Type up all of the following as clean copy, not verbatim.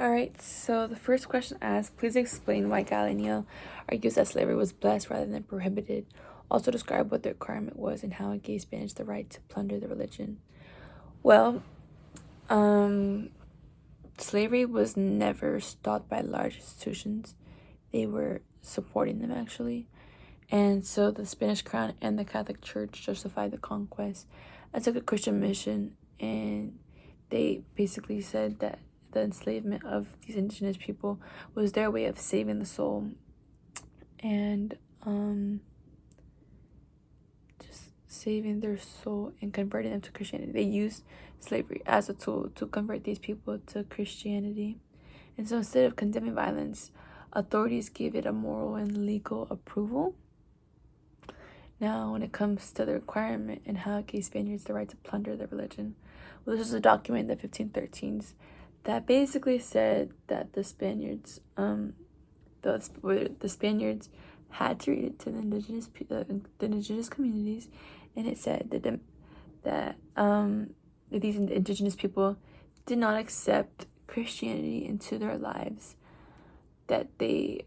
Alright, so the first question asks, please explain why Galileo argues that slavery was blessed rather than prohibited. Also describe what the requirement was and how it gave Spanish the right to plunder the religion. Well, slavery was never stopped by large institutions. They were supporting them, actually. And so the Spanish crown and the Catholic Church justified the conquest as a Christian mission, and they basically said that the enslavement of these indigenous people was their way of saving the soul and just saving their soul and converting them to Christianity. They used slavery as a tool to convert these people to Christianity. And so instead of condemning violence, authorities gave it a moral and legal approval. Now, when it comes to the requirement and how it gave Spaniards the right to plunder their religion, well, this was a document in the 1513s that basically said that the Spaniards, the Spaniards had to read it to the indigenous communities, and it said that these indigenous people did not accept Christianity into their lives, that the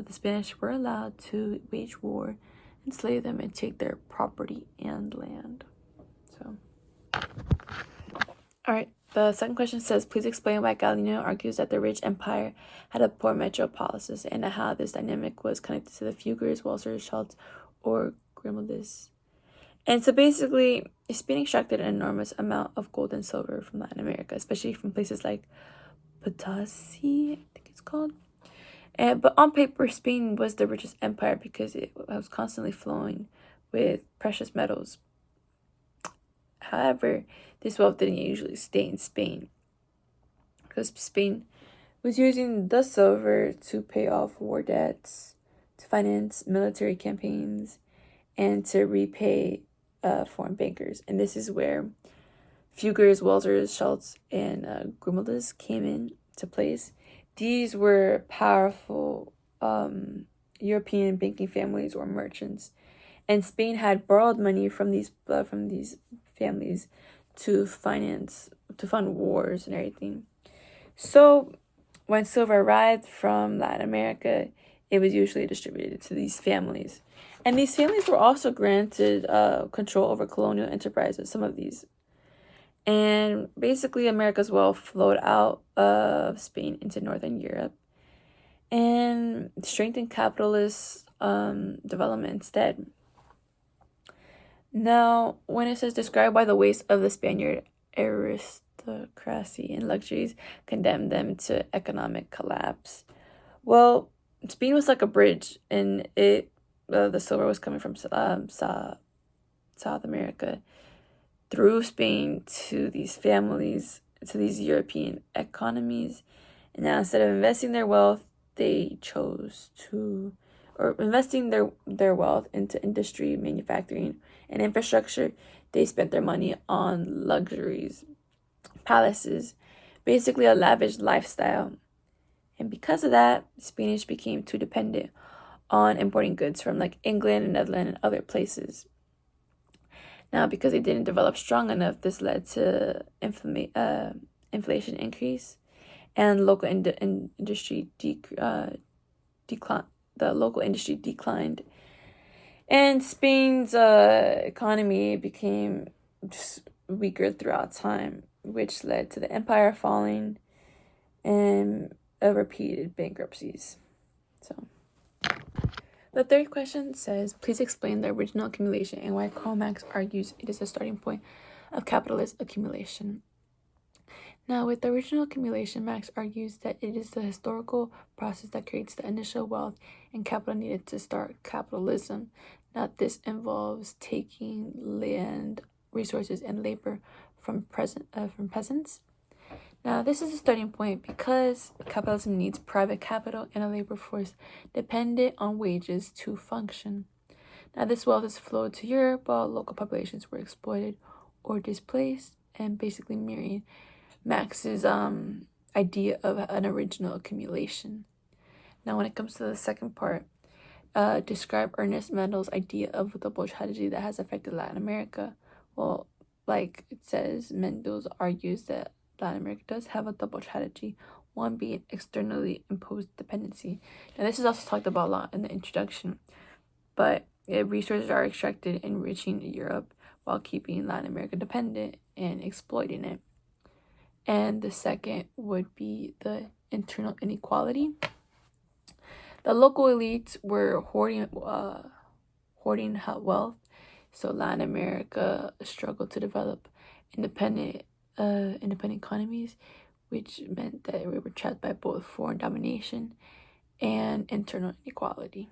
Spanish were allowed to wage war, enslave them, and take their property and land. So, all right. The second question says, please explain why Galileo argues that the rich empire had a poor metropolis and how this dynamic was connected to the Fuguers, Walsers, Schultz, or Grimaldis. And so basically, Spain extracted an enormous amount of gold and silver from Latin America, especially from places like Potosi, I think it's called. But on paper, Spain was the richest empire because it was constantly flowing with precious metals. However, this wealth didn't usually stay in Spain, because Spain was using the silver to pay off war debts, to finance military campaigns, and to repay foreign bankers. And this is where Fuguers, Walsers, Schultz, and Grimaldis came into place. These were powerful European banking families or merchants, and Spain had borrowed money from these families to fund wars and everything. So when silver arrived from Latin America, it was usually distributed to these families, and these families were also granted control over colonial enterprises. Some of these. And basically, America's wealth flowed out of Spain into Northern Europe and strengthened capitalist development instead. Now, when it says described by the waste of the Spaniard aristocracy and luxuries, condemned them to economic collapse. Well, Spain was like a bridge, and the silver was coming from South America through Spain to these families, to these European economies. And now, instead of investing their wealth, they chose to, or investing their wealth into industry, manufacturing, and infrastructure, they spent their money on luxuries, palaces, basically a lavish lifestyle. And because of that, Spanish became too dependent on importing goods from like England and Netherlands and other places. Now, because they didn't develop strong enough, this led to inflation increase, and local industry declined. The local industry declined, and Spain's economy became just weaker throughout time, which led to the empire falling and repeated bankruptcies. So. The third question says, please explain the original accumulation and why Karl Marx argues it is the starting point of capitalist accumulation. Now, with the original accumulation, Marx argues that it is the historical process that creates the initial wealth and capital needed to start capitalism. Now, this involves taking land, resources, and labor from peasants. Now, this is a starting point because capitalism needs private capital and a labor force dependent on wages to function. Now, this wealth is flowed to Europe while local populations were exploited or displaced, and basically mirroring Marx's idea of an original accumulation. Now, when it comes to the second part, describe Ernest Mendel's idea of the bourgeoisie that has affected Latin America. Well, like it says, Mendel argues that Latin America does have a double strategy, one being externally imposed dependency. Now, this is also talked about a lot in the introduction, but resources are extracted enriching Europe while keeping Latin America dependent and exploiting it. And the second would be the internal inequality. The local elites were hoarding wealth, so Latin America struggled to develop independent economies, which meant that we were trapped by both foreign domination and internal inequality.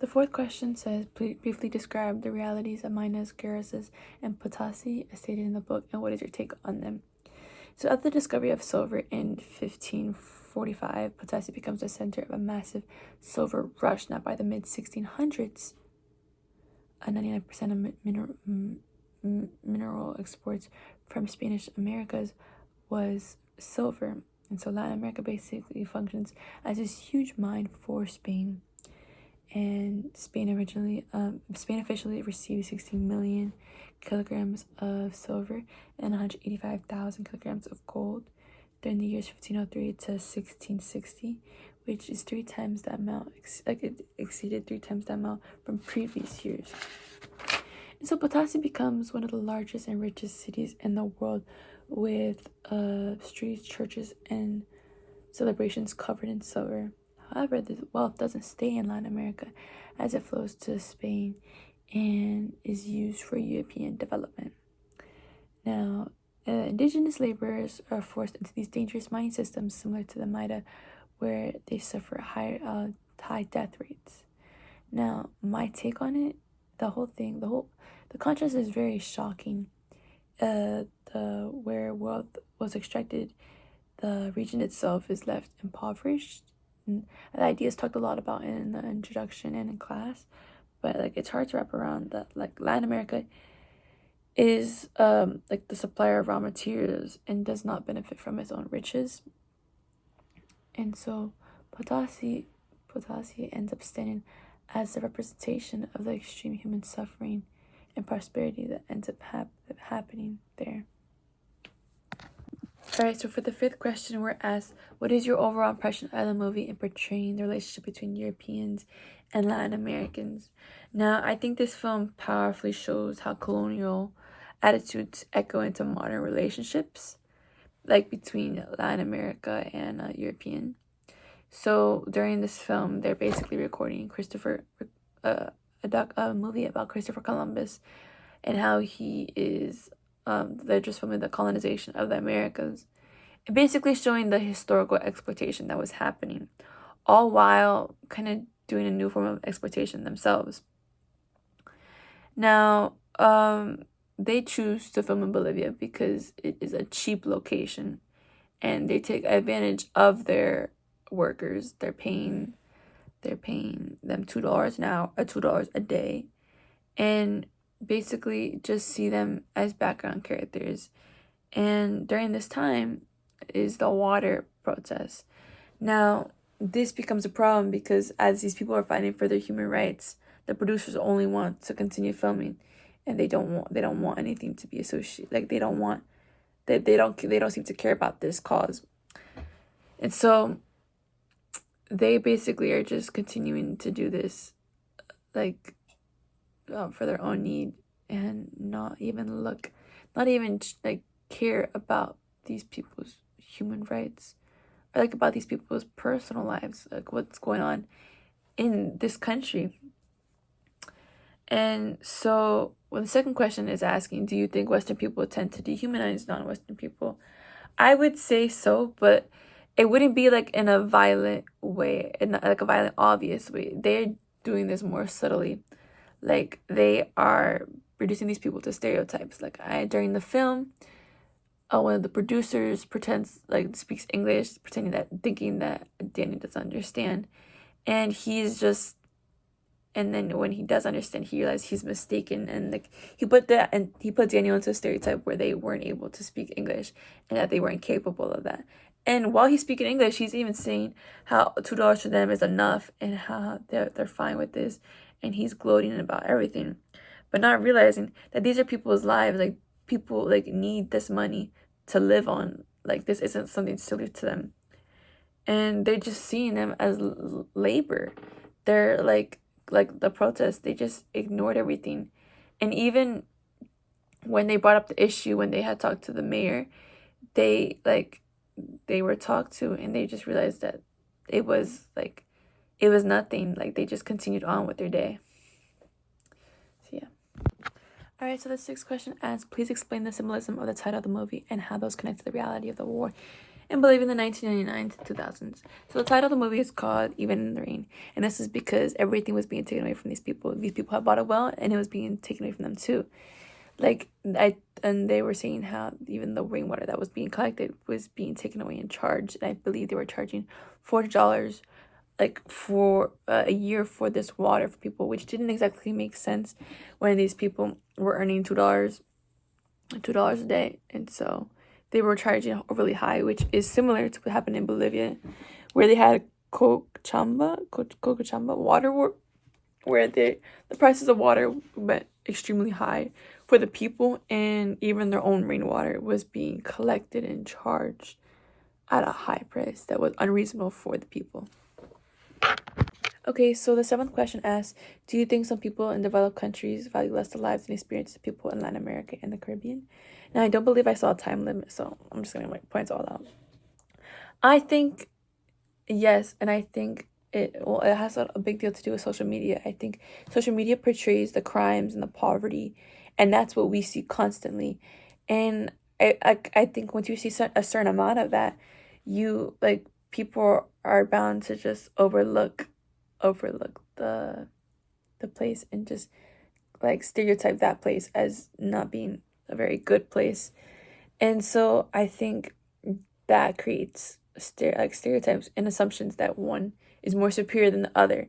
The fourth question says, briefly describe the realities of Minas Gerais and Potosi as stated in the book, and what is your take on them? So after the discovery of silver in 1545, Potosi becomes the center of a massive silver rush. Now by the mid-1600s, 99% of mineral exports from Spanish Americas was silver. And so Latin America basically functions as this huge mine for Spain. And Spain officially received 16 million kilograms of silver and 185,000 kilograms of gold during the years 1503 to 1660, which is 3 times that amount. It exceeded 3 times that amount from previous years. And so Potosi becomes one of the largest and richest cities in the world, with streets, churches, and celebrations covered in silver. However, the wealth doesn't stay in Latin America, as it flows to Spain and is used for European development. Now, indigenous laborers are forced into these dangerous mining systems similar to the Maida, where they suffer high death rates. Now, my take on it, the contrast is very shocking. Where wealth was extracted, the region itself is left impoverished. And the idea is talked a lot about in the introduction and in class, but it's hard to wrap around that Latin America is the supplier of raw materials and does not benefit from its own riches. And so Potosi ends up standing as the representation of the extreme human suffering and prosperity that ends up happening there. Alright, so for the fifth question, we're asked, what is your overall impression of the movie in portraying the relationship between Europeans and Latin Americans? Now, I think this film powerfully shows how colonial attitudes echo into modern relationships, between Latin America and European. So during this film, they're basically recording a movie about Christopher Columbus and how he is. They're just filming the colonization of the Americas, and basically showing the historical exploitation that was happening, all while kind of doing a new form of exploitation themselves. Now, they choose to film in Bolivia because it is a cheap location, and they take advantage of their workers. They're paying them $2 a day, and basically just see them as background characters. And during this time is the water protest. Now, this becomes a problem because as these people are fighting for their human rights, the producers only want to continue filming, and they don't want anything to be associated. They don't seem to care about this cause. And so they basically are just continuing to do this for their own need, and not even care about these people's human rights, or about these people's personal lives, what's going on in this country. And so when the second question is asking, do you think Western people tend to dehumanize non-Western people? I would say so, but it wouldn't be in a violent way, in a violent, obvious way. They're doing this more subtly. They are reducing these people to stereotypes. During the film, one of the producers speaks English, thinking that Danny doesn't understand, and then when he does understand, he realizes he's mistaken, and he put Daniel into a stereotype where they weren't able to speak English and that they weren't capable of that. And while he's speaking English, he's even saying how $2 for them is enough and how they're fine with this. And he's gloating about everything, but not realizing that these are people's lives. people like need this money to live on. Like this isn't something silly to them, and they're just seeing them as labor. They're like the protests. They just ignored everything, and even when they brought up the issue, when they had talked to the mayor, they they were talked to, and they just realized that it was it was nothing. Like they just continued on with their day. So yeah. All right, so the sixth question asks, please explain the symbolism of the title of the movie and how those connect to the reality of the war and believing the 1999 to 2000s. So the title of the movie is called Even in the Rain, and this is because everything was being taken away from these people. These people had bought a well, and it was being taken away from them too. And they were saying how even the rainwater that was being collected was being taken away and charged. And I believe they were charging $40 for a year for this water for people, which didn't exactly make sense when these people were earning $2 a day, and so they were charging really high, which is similar to what happened in Bolivia, where they had Cochabamba water, where the prices of water went extremely high for the people, and even their own rainwater was being collected and charged at a high price that was unreasonable for the people. Okay, so the seventh question asks, do you think some people in developed countries value less the lives and experiences of people in Latin America and the Caribbean? Now, I don't believe I saw a time limit, so I'm just going to point it all out. I think yes, and I think it has a big deal to do with social media. I think social media portrays the crimes and the poverty, and that's what we see constantly. And I think once you see a certain amount of that, people are bound to just overlook the place and just stereotype that place as not being a very good place. And so I think that creates stereotypes and assumptions that one is more superior than the other.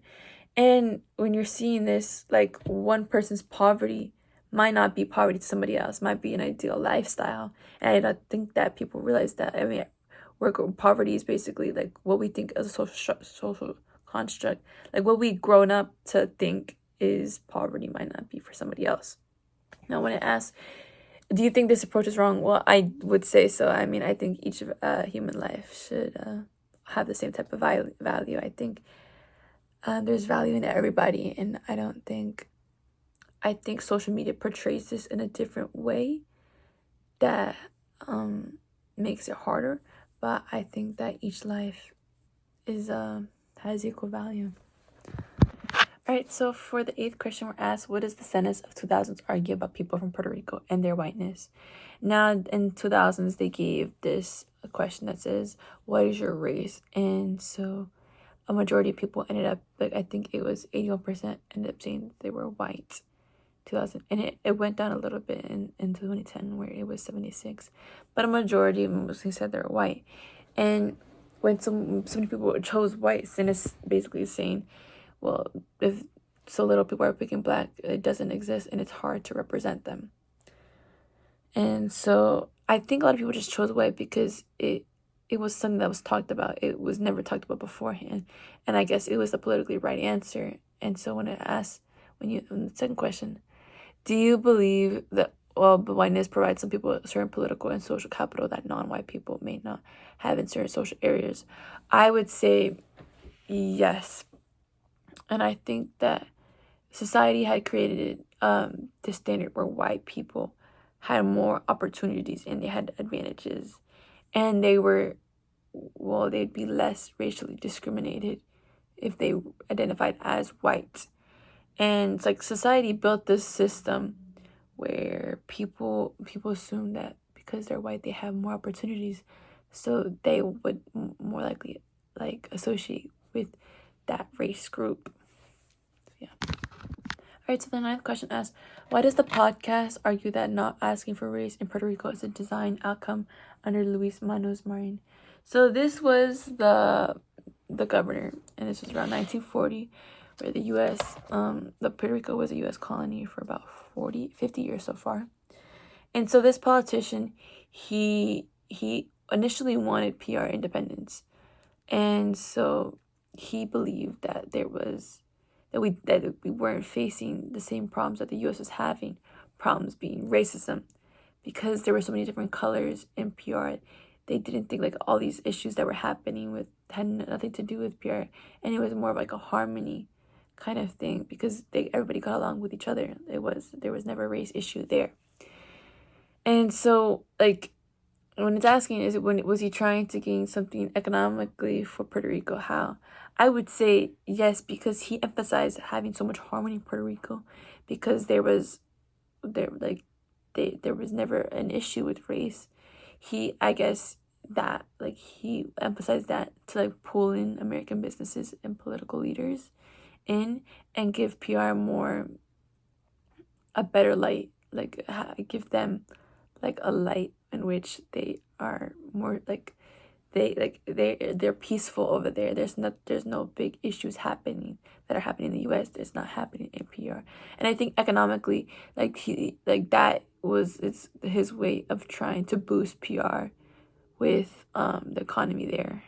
And when you're seeing this, one person's poverty might not be poverty to somebody else, might be an ideal lifestyle. And I don't think that people realize that. I mean, poverty is basically what we think as a social construct. What we grown up to think is poverty might not be for somebody else. Now, when it asks, do you think this approach is wrong? Well, I would say so. I mean, I think each human life should have the same type of value. I think there's value in everybody, and I think social media portrays this in a different way that makes it harder. But I think that each life has equal value. All right, so for the eighth question, we're asked, what does the census of 2000s argue about people from Puerto Rico and their whiteness? Now, in 2000s, they gave this a question that says, what is your race? And so a majority of people ended up, I think it was 81% ended up saying they were white. 2000, and it went down a little bit in 2010, where it was 76, but a majority mostly said they're white. And when so many people chose white, then it's basically saying, well, if so little people are picking black, it doesn't exist and it's hard to represent them. And so I think a lot of people just chose white because it was something that was talked about. It was never talked about beforehand, and I guess it was the politically right answer. And so when the second question, do you believe that whiteness provides some people a certain political and social capital that non-white people may not have in certain social areas? I would say yes. And I think that society had created this standard where white people had more opportunities and they had advantages. And they'd be less racially discriminated if they identified as white. And it's society built this system where people assume that because they're white, they have more opportunities. So they would more likely associate with that race group. Yeah. All right, so the ninth question asks, why does the podcast argue that not asking for race in Puerto Rico is a design outcome under Luis Manos Marin? So this was the governor, and this was around 1940, where the U.S., the Puerto Rico was a U.S. colony for about 50 years so far. And so this politician, he initially wanted PR independence. And so he believed that we weren't facing the same problems that the U.S. was having, problems being racism, because there were so many different colors in PR. They didn't think like all these issues that were happening with had nothing to do with PR, and it was more of like a harmony kind of thing because everybody got along with each other. There was never a race issue there. And so like when it's asking is it when was he trying to gain something economically for Puerto Rico, how, I would say yes, because he emphasized having so much harmony in Puerto Rico, because there was never an issue with race. I guess that like he emphasized that to like pull in American businesses and political leaders in and give PR more a better light, like give them like a light in which they are more like they're peaceful over there. There's no big issues happening that are happening in the US. There's not happening in PR. And I think economically, like it's his way of trying to boost PR with the economy there.